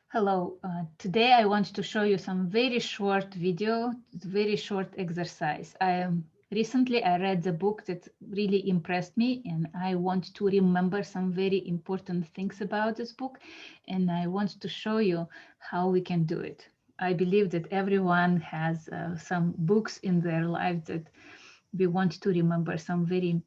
Hello, today I want to show you some very short video, very short exercise. Recently I read the book that really impressed me, and I want to remember some very important things about this book, and I want to show you how we can do it. I believe that everyone has some books in their life that we want to remember some very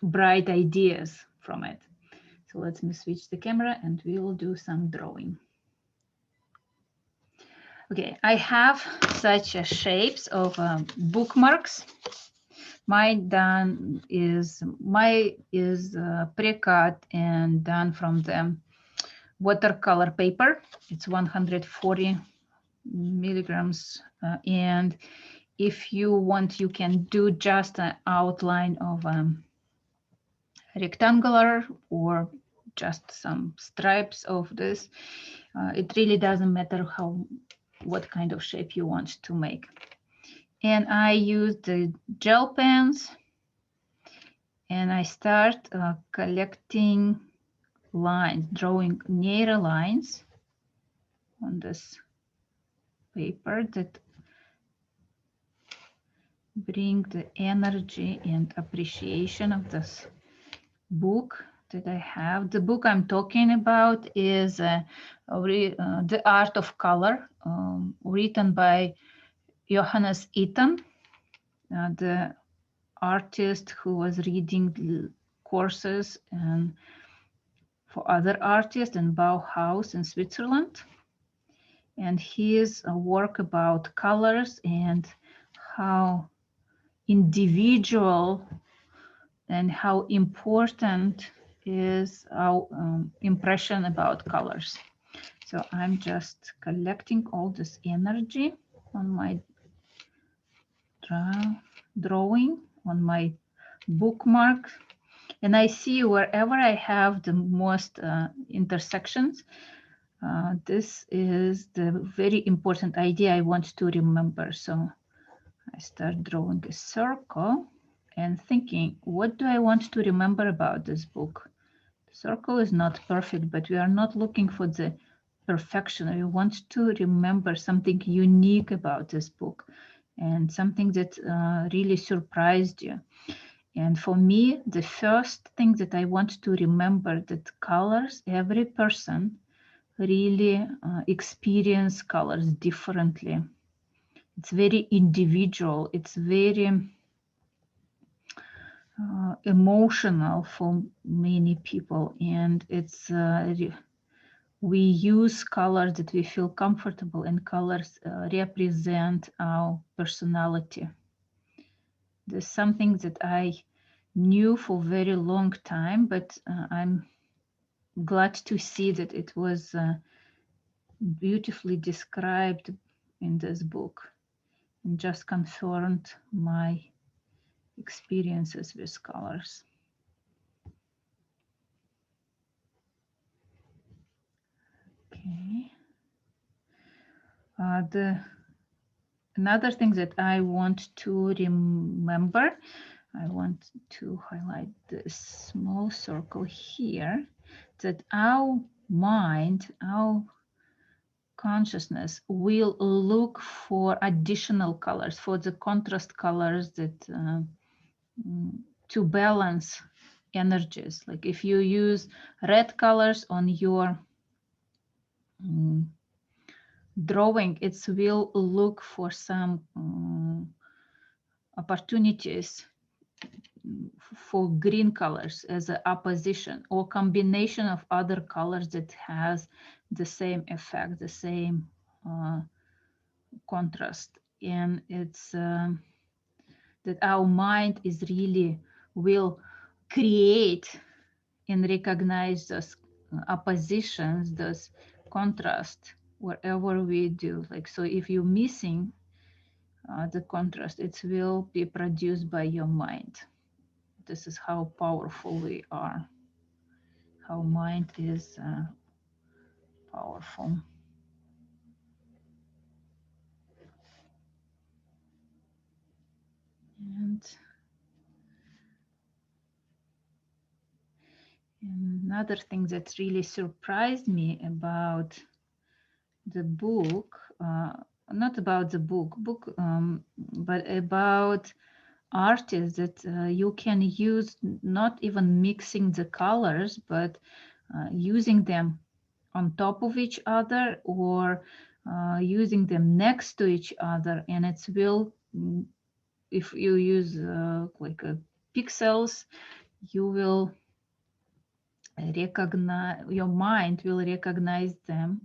bright ideas from it. So let me switch the camera and we will do some drawing. Okay, I have such shapes of bookmarks. My is pre-cut and done from the watercolor paper. It's 140 milligrams, and if you want, you can do just an outline of rectangular or just some stripes of this. It really doesn't matter what kind of shape you want to make. And I use the gel pens, and I start collecting lines, drawing narrow lines on this paper that bring the energy and appreciation of this book that I have. The book I'm talking about is The Art of Color, written by Johannes Itten, the artist who was reading courses and for other artists in Bauhaus in Switzerland. And his work about colors and how individual and how important is our impression about colors. So I'm just collecting all this energy on my drawing, on my bookmark, and I see wherever I have the most intersections. This is the very important idea I want to remember. So I start drawing a circle and thinking, what do I want to remember about this book? The circle is not perfect, but we are not looking for the perfection. We want to remember something unique about this book and something that really surprised you. And for me, the first thing that I want to remember that colors, every person really experience colors differently. It's very individual. It's very emotional for many people, and it's we use colors that we feel comfortable, and colors represent our personality. There's something that I knew for a very long time, but I'm glad to see that it was beautifully described in this book and just confirmed my experiences with colors. Okay. Another thing that I want to remember, I want to highlight this small circle here, that our mind, our consciousness will look for additional colors, for the contrast colors that to balance energies. Like if you use red colors on your drawing, it will look for some opportunities for green colors as an opposition or combination of other colors that has the same effect, the same contrast. And it's that our mind is really will create and recognize those oppositions, those contrast wherever we do. Like, so if you're missing the contrast, it will be produced by your mind. This is how powerful we are. How mind is powerful. And Another thing that really surprised me about the book, not about the book, but about artists, that you can use not even mixing the colors, but using them on top of each other, or using them next to each other, and it will, if you use like pixels, you will recognize, your mind will recognize them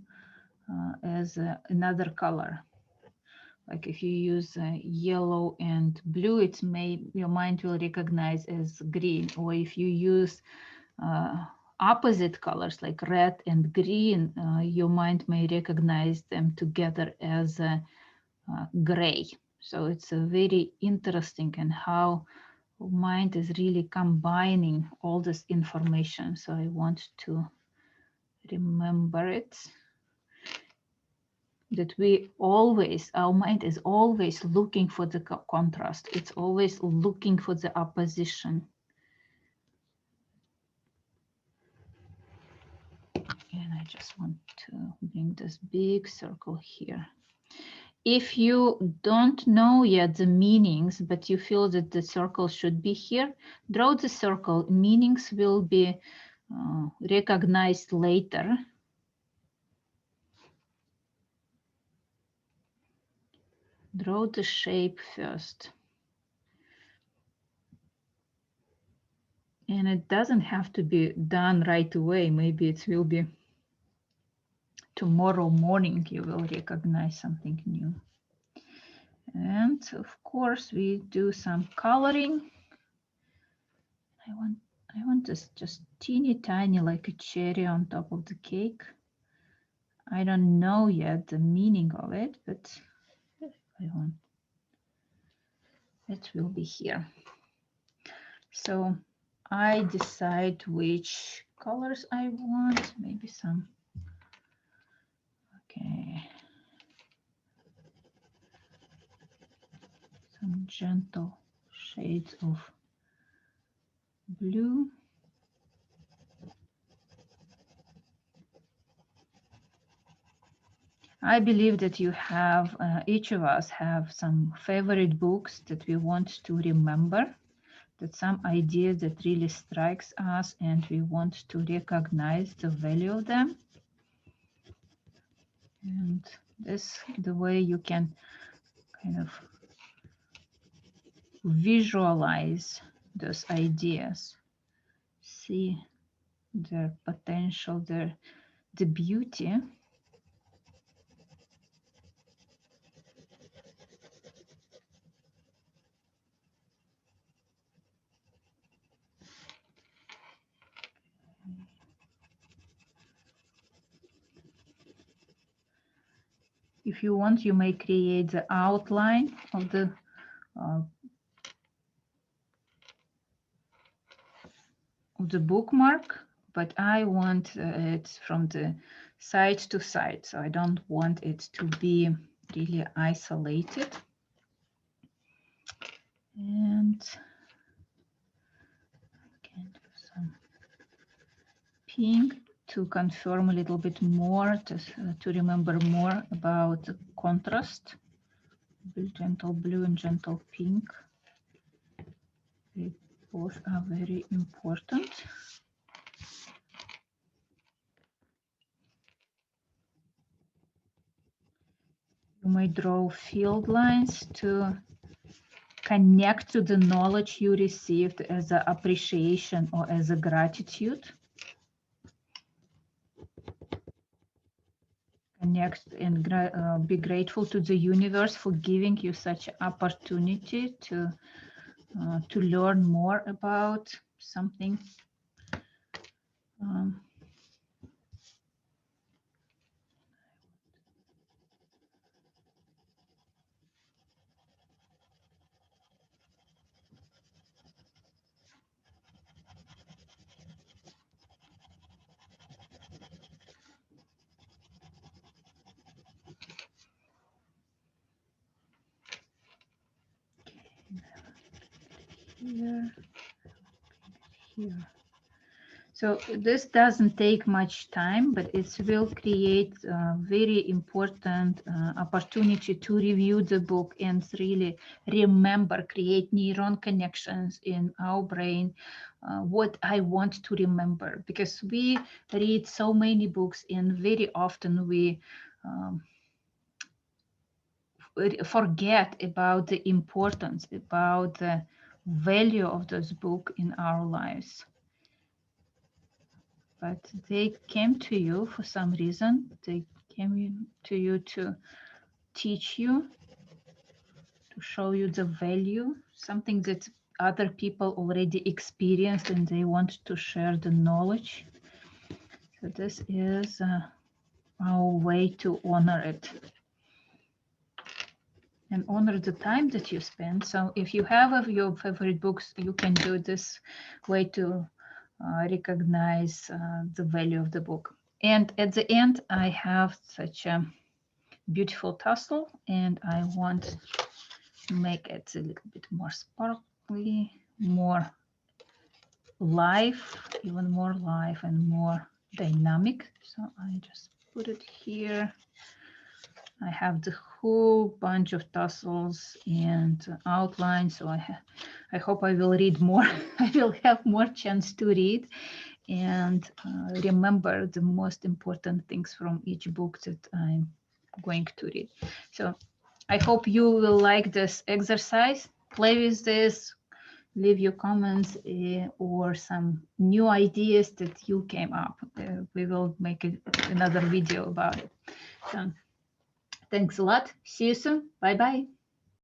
as another color. Like if you use yellow and blue, your mind will recognize as green. Or if you use opposite colors like red and green, your mind may recognize them together as gray. So it's a very interesting, and how mind is really combining all this information. So I want to remember it, that our mind is always looking for the contrast. It's always looking for the opposition. And I just want to bring this big circle here. If you don't know yet the meanings, but you feel that the circle should be here, draw the circle. Meanings will be recognized later. Draw the shape first. And it doesn't have to be done right away. Maybe it will be tomorrow morning, you will recognize something new. And of course, we do some coloring. I want this just teeny tiny, like a cherry on top of the cake. I don't know yet the meaning of it, but I want it will be here. So I decide which colors I want, maybe some, okay, some gentle shades of blue. I believe that you have, each of us have some favorite books that we want to remember, that some idea that really strikes us and we want to recognize the value of them. And this, the way you can kind of visualize those ideas, see their potential, the beauty. If you want, you may create the outline of the bookmark, but I want it from the side to side, so I don't want it to be really isolated. And can do some pink to confirm a little bit more, to remember more about the contrast. Gentle blue and gentle pink, they both are very important. You may draw field lines to connect to the knowledge you received as an appreciation or as a gratitude. Connect and be grateful to the universe for giving you such an opportunity to learn more about something. Here. So this doesn't take much time, but it will create a very important opportunity to review the book and really remember, create neuron connections in our brain, what I want to remember. Because we read so many books and very often we forget about the importance, about the value of this book in our lives. But they came to you for some reason. They came to you to teach you, to show you the value, something that other people already experienced and they want to share the knowledge. So this is our way to honor it and honor the time that you spend. So if you have your favorite books, you can do this way to recognize the value of the book. And at the end, I have such a beautiful tassel, and I want to make it a little bit more sparkly, more life, even more life and more dynamic. So I just put it here. I have the whole bunch of tassels and outlines, so I hope I will read more. I will have more chance to read and remember the most important things from each book that I'm going to read. So I hope you will like this exercise. Play with this, leave your comments or some new ideas that you came up. We will make another video about it. So, thanks a lot. See you soon. Bye-bye.